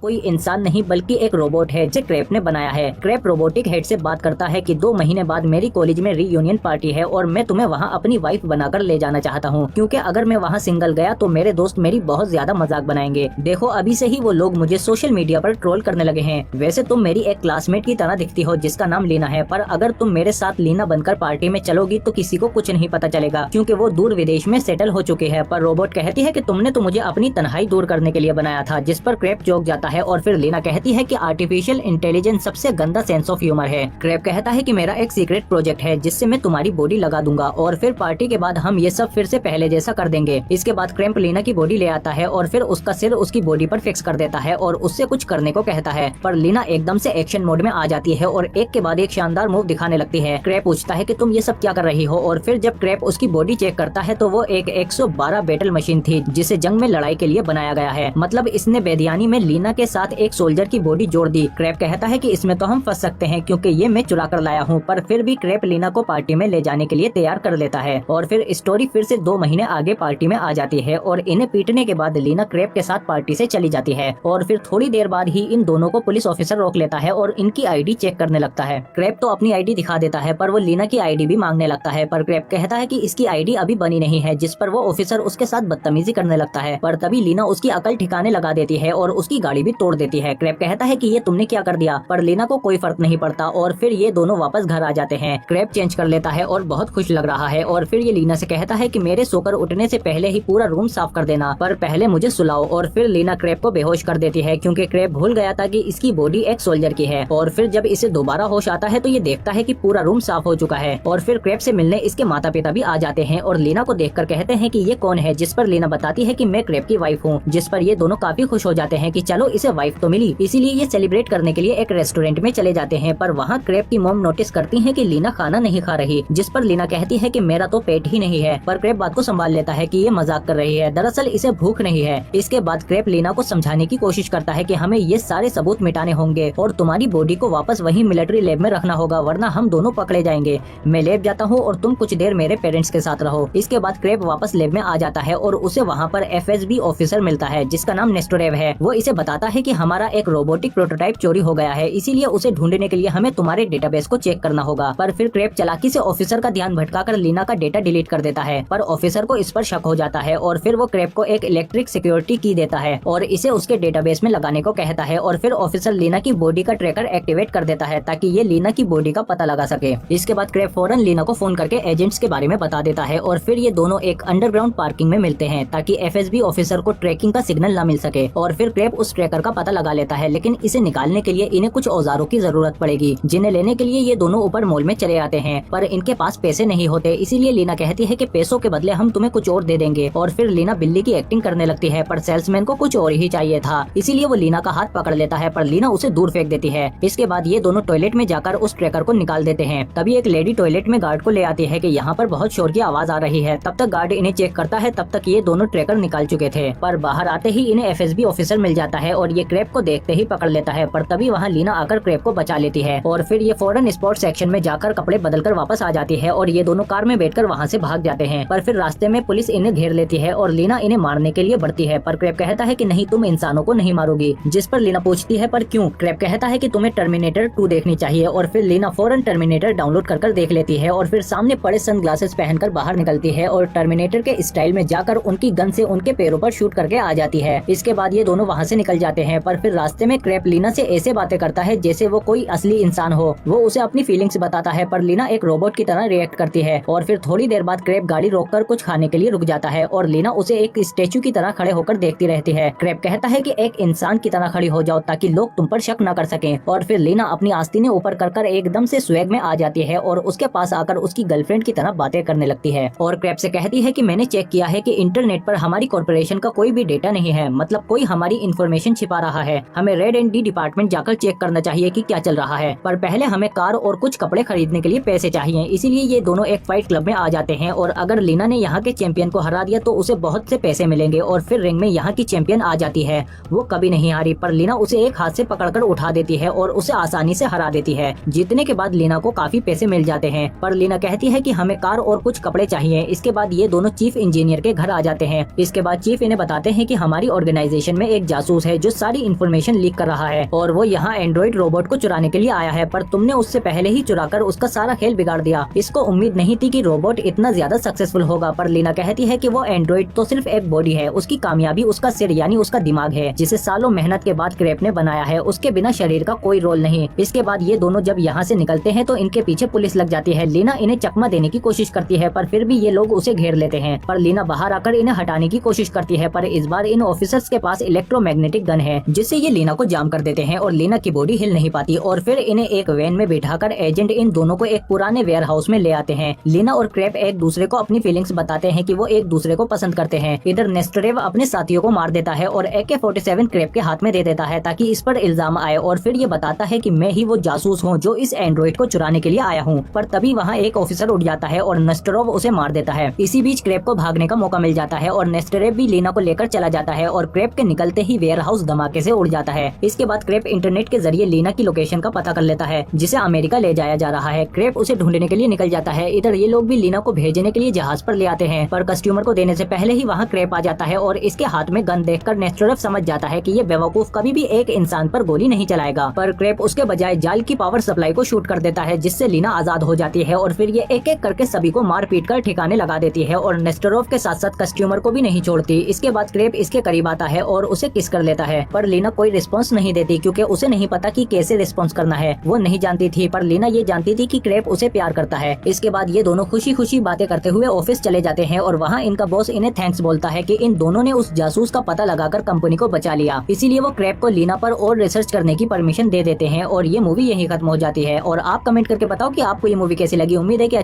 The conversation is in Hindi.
कोई इंसान नहीं बल्कि एक रोबोट है जिसे क्रैप ने बनाया है। क्रैप रोबोटिक हेड से बात करता है कि 2 महीने बाद मेरी कॉलेज में रीयूनियन पार्टी है और मैं तुम्हें वहाँ अपनी वाइफ बनाकर ले जाना चाहता हूँ, क्योंकि अगर मैं वहाँ सिंगल गया तो मेरे दोस्त मेरी बहुत ज्यादा मजाक बनाएंगे। देखो अभी से ही वो लोग मुझे सोशल मीडिया पर ट्रोल करने लगे हैं। वैसे तुम मेरी एक क्लासमेट की तरह दिखती हो जिसका नाम लीना है, पर अगर तुम मेरे साथ लीना बनकर पार्टी में चलोगी तो किसी को कुछ नहीं पता चलेगा, क्योंकि वो दूर विदेश में सेटल हो चुकी है। पर रोबोट कहती है कि तुमने तो मुझे अपनी तन्हाई दूर करने के लिए बनाया था, जिस पर क्रैप चौंक जाता है और फिर लीना कहती है कि आर्टिफिशियल इंटेलिजेंस सबसे गंदा सेंस ऑफ ह्यूमर है। क्रैप कहता है कि मेरा एक सीक्रेट प्रोजेक्ट है जिससे मैं तुम्हारी बॉडी लगा दूंगा और फिर पार्टी के बाद हम ये सब फिर से पहले जैसा कर देंगे। इसके बाद क्रैप लीना की बॉडी ले आता है और फिर उसका सिर उसकी बॉडी पर फिक्स कर देता है और उससे कुछ करने को कहता है, पर लीना एकदम से एक्शन मोड में आ जाती है और एक के बाद एक शानदार मूव दिखाने लगती है। क्रैप पूछता है कि तुम ये सब क्या कर रही हो, और फिर जब क्रैप उसकी बॉडी चेक करता है तो वो एक 112 बैटल मशीन थी जिसे जंग में लड़ाई के लिए बनाया गया है। मतलब इसने बेदयानी में लीना के साथ एक सोल्जर की बॉडी जोड़ दी। क्रैप कहता है कि इसमें तो हम फंस सकते हैं क्योंकि ये मैं चुरा कर लाया हूँ, पर फिर भी क्रैप लीना को पार्टी में ले जाने के लिए तैयार कर लेता है और फिर स्टोरी फिर से 2 महीने आगे पार्टी में आ जाती है और इन्हें पीटने के बाद लीना क्रैप के साथ पार्टी से चली जाती है और फिर थोड़ी देर बाद ही इन दोनों को पुलिस ऑफिसर रोक लेता है और इनकी आईडी चेक करने लगता है। क्रैप तो अपनी आईडी दिखा देता है पर वो लीना की आईडी भी मांगने लगता है, पर क्रैप कहता है कि इसकी आईडी अभी बनी नहीं है, जिस पर वो ऑफिसर उसके साथ बदतमीजी करने लगता है। पर तभी लीना उसकी अकल ठिकाने लगा देती है और उसकी गाड़ी भी तोड़ देती है। क्रैप कहता है कि ये तुमने क्या कर दिया, पर लीना को कोई फर्क नहीं पड़ता और फिर ये दोनों वापस घर आ जाते हैं। क्रैप चेंज कर लेता है और बहुत खुश लग रहा है और फिर ये लीना से कहता है कि मेरे सोकर उठने से पहले ही पूरा रूम साफ कर देना, पर पहले मुझे सुलाओ। और फिर लीना क्रैप को बेहोश कर देती है क्योंकि क्रैप भूल गया था कि इसकी बॉडी एक सोल्जर की है। और फिर जब इसे दोबारा होश आता है तो ये देखता है कि पूरा रूम साफ हो चुका है और फिर क्रैप से मिलने इसके माता पिता भी आ जाते हैं और लीना को देखकर कहते हैं कि ये कौन है, जिस पर लीना बताती है कि मैं क्रैप की वाइफ हूँ, जिस पर ये दोनों काफी खुश हो जाते हैं कि चलो इसे वाइफ तो मिली। इसीलिए ये सेलिब्रेट करने के लिए एक रेस्टोरेंट में चले जाते हैं, पर वहाँ क्रैप की मॉम नोटिस करती है कि लीना खाना नहीं खा रही, जिस पर लीना कहती है कि मेरा तो पेट ही नहीं है, पर क्रैप बात को संभाल लेता है कि ये मजाक कर रही है, दरअसल इसे भूख नहीं है। इसके बाद क्रैप लीना को समझाने की कोशिश करता है कि हमें ये सारे सबूत मिटाने होंगे और तुम्हारी बॉडी को वापस वही मिलिट्री लैब में रखना होगा, वरना हम दोनों पकड़े जाएंगे। मैं लैब जाता हूँ और तुम कुछ देर मेरे पेरेंट्स के साथ रहो। इसके बाद क्रैप वापस लैब में आ जाता है और उसे वहाँ पर FSB ऑफिसर मिलता है जिसका नाम नेस्टोरेव है। वो इसे बताता है कि हमारा एक रोबोटिक प्रोटोटाइप चोरी हो गया है, इसीलिए उसे ढूंढने के लिए हमें तुम्हारे डेटाबेस को चेक करना होगा। पर फिर क्रैप चालाकी से ऑफिसर का ध्यान भटकाकर लीना का डेटा डिलीट कर देता है, पर ऑफिसर को इस पर शक हो जाता है और फिर वो क्रैप को एक इलेक्ट्रिक सिक्योरिटी की देता है और इसे उसके डेटाबेस में लगाने को कहता है और फिर ऑफिसर लीना की बॉडी का ट्रैकर एक्टिवेट कर देता है ताकि ये लीना की बॉडी का पता लगा सके। इसके बाद क्रैप फौरन लीना को फोन करके एजेंट्स के बारे में बता देता है और फिर ये दोनों एक अंडरग्राउंड पार्किंग में मिलते हैं ताकि FSB ऑफिसर को ट्रैकिंग का सिग्नल न मिल सके। और फिर क्रैप उस ट्रैकर का पता लगा लेता है, लेकिन इसे निकालने के लिए इन्हें कुछ औजारों की जरूरत पड़ेगी, जिन्हें लेने के लिए ये दोनों ऊपर मॉल में चले आते हैं, पर इनके पास पैसे नहीं होते। इसीलिए लीना कहती है कि पैसों के बदले हम तुम्हें कुछ और दे देंगे और फिर लीना बिल्ली की एक्टिंग करने लगती है, पर सेल्समैन को कुछ और ही चाहिए था, इसीलिए वो लीना का हाथ पकड़ लेता है, पर लीना उसे दूर फेंक देती है। इसके बाद ये दोनों टॉयलेट में जाकर उस ट्रैकर को निकाल देते हैं। तभी एक लेडी टॉयलेट में गार्ड को ले आती है कि यहाँ पर बहुत शोर की आवाज आ रही है। तब तक गार्ड इन्हें चेक करता है, तब तक ये दोनों ट्रैकर निकाल चुके थे, पर बाहर आते ही इन्हें FSB ऑफिसर मिल जाता है और ये क्रैप को देखते ही पकड़ लेता है, पर तभी वहाँ लीना आकर क्रैप को बचा लेती है और फिर ये फौरन स्पोर्ट्स सेक्शन में जाकर कपड़े बदलकर वापस आ जाती है और ये दोनों कार में बैठकर वहाँ से भाग जाते हैं। पर फिर रास्ते में पुलिस इन्हें घेर लेती है और लीना इन्हें मारने के लिए बढ़ती है, पर क्रैप कहता है कि नहीं, तुम इंसानों को नहीं मारोगी, जिस पर लीना पूछती है पर क्यों। क्रैप कहता है कि तुम्हें टर्मिनेटर 2 देखनी चाहिए और फिर लीना फौरन टर्मिनेटर डाउनलोड कर देख लेती है और फिर सामने पड़े सनग्लासेस पहनकर बाहर निकलती है और टर्मिनेटर के स्टाइल में जाकर उनकी गन से उनके पैरों पर शूट करके आ जाती है। इसके बाद ये दोनों वहाँ से निकल जाते हैं, पर फिर रास्ते में क्रैप लीना से ऐसे बातें करता है जैसे वो कोई असली इंसान हो। वो उसे अपनी फीलिंग्स बताता है, पर लीना एक रोबोट की तरह रिएक्ट करती है और फिर थोड़ी देर बाद क्रैप गाड़ी रोककर कुछ खाने के लिए रुक जाता है और लीना उसे एक स्टेचू की तरह खड़े होकर देखती रहती है। क्रैप कहता है कि एक इंसान की तरह खड़ी हो जाओ ताकि लोग तुम पर शक न कर सकें। और फिर लीना अपनी आस्तीनें ऊपर कर एकदम से स्वैग में आ जाती है और उसके पास आकर उसकी गर्लफ्रेंड की तरह बातें करने लगती है और क्रैप से कहती है कि मैंने चेक किया है कि इंटरनेट पर हमारी कॉर्पोरेशन का कोई भी डेटा नहीं है, मतलब कोई हमारी इन्फॉर्मेशन छिपा रहा है। हमें रेड एंड डी डिपार्टमेंट जाकर चेक करना चाहिए कि क्या चल रहा है, पर पहले हमें कार और कुछ कपड़े खरीदने के लिए पैसे चाहिए। इसीलिए ये दोनों एक फाइट क्लब में आ जाते हैं और अगर लीना ने यहाँ के चैंपियन को हरा दिया तो उसे बहुत से पैसे मिलेंगे और फिर रिंग में यहाँ की चैंपियन आ जाती है। वो कभी नहीं हारी, पर लीना उसे एक हाथ से पकड़कर उठा देती है और उसे आसानी से हरा देती है। जीतने के बाद लीना को काफी पैसे मिल जाते हैं, पर लीना कहती है कि हमें कार और कुछ कपड़े चाहिए। इसके बाद ये दोनों चीफ इंजीनियर के घर आ जाते हैं। इसके बाद चीफ इन्हें बताते हैं कि हमारी ऑर्गेनाइजेशन में एक जासूस है जो सारी इन्फॉर्मेशन लीक कर रहा है और वो यहाँ एंड्रॉइड रोबोट को चुराने के लिए आया है, पर तुमने उससे पहले ही चुराकर उसका सारा खेल बिगाड़ दिया। इसको उम्मीद नहीं थी कि रोबोट इतना ज्यादा सक्सेसफुल होगा, पर लीना कहती है कि वो एंड्रॉइड तो सिर्फ एक बॉडी है, उसकी कामयाबी उसका सिर यानी उसका दिमाग है, जिसे सालों मेहनत के बाद क्रेप ने बनाया है। उसके बिना शरीर का कोई रोल नहीं। इसके बाद ये दोनों जब यहाँ से निकलते हैं तो इनके पीछे पुलिस लग जाती है। लीना इन्हें चकमा देने की कोशिश करती है, पर फिर भी ये लोग उसे घेर लेते हैं, पर लीना बाहर आकर इन्हें हटाने की कोशिश करती है, पर इस बार इन ऑफिसर्स के पास इलेक्ट्रोमैग्नेटिक गन है, जिससे ये लीना को जाम कर देते हैं और लीना की बॉडी हिल नहीं पाती। और फिर इन्हें एक वैन में बिठाकर एजेंट इन दोनों को एक पुराने वेयर हाउस में ले आते हैं। लीना और क्रेप एक दूसरे को अपनी फीलिंग्स बताते हैं कि वो एक दूसरे को पसंद करते हैं। इधर नेस्टरेव अपने साथियों को मार देता है और AK-47 क्रेप के हाथ में दे देता है ताकि इस पर इल्जाम आए, और फिर ये बताता है कि मैं ही वो जासूस हूँ जो इस एंड्रॉइड को चुराने के लिए आया हूँ। पर तभी वहाँ एक ऑफिसर उठ जाता है और नेस्टरोव उसे मार देता है। इसी बीच क्रेप को भागने का मौका मिल जाता है और नेस्टरेव भी लीना को लेकर चला जाता है और क्रेप के निकलते ही वेयर हाउस धमाके से उड़ जाता है। इसके बाद क्रेप इंटरनेट के जरिए लीना की लोकेशन का पता कर लेता है, जिसे अमेरिका ले जाया जा रहा है। क्रेप उसे ढूंढने के लिए निकल जाता है। इधर ये लोग भी लीना को भेजने के लिए जहाज पर ले आते हैं, पर कस्टमर को देने से पहले ही वहाँ क्रेप आ जाता है और इसके हाथ में गन देखकर नेस्टरोव समझ जाता है कि ये बेवकूफ कभी भी एक इंसान पर गोली नहीं चलाएगा। पर क्रेप उसके बजाय जाल की पावर सप्लाई को शूट कर देता है, जिससे लीना आजाद हो जाती है और फिर ये एक एक करके सभी को मार पीट कर ठिकाने लगा देती है और नेस्टरोव के साथ साथ कस्टमर को भी नहीं छोड़ती। इसके बाद क्रेप इसके करीब आता है और उसे किस कर लेता है, पर लीना कोई रिस्पॉन्स नहीं देती क्योंकि उसे नहीं पता कि कैसे रिस्पॉन्स करना है। वो नहीं जानती थी, पर लीना ये जानती थी कि क्रेप उसे प्यार करता है। इसके बाद ये दोनों खुशी खुशी बातें करते हुए ऑफिस चले जाते हैं और वहाँ इनका बॉस इन्हें थैंक्स बोलता है कि इन दोनों ने उस जासूस का पता लगाकर कंपनी को बचा लिया। इसीलिए वो क्रेप को लीना पर और रिसर्च करने की परमिशन दे देते हैं और ये मूवी यहीं खत्म हो जाती है। और आप कमेंट करके बताओ कि आपको ये मूवी कैसी लगी। उम्मीद है कि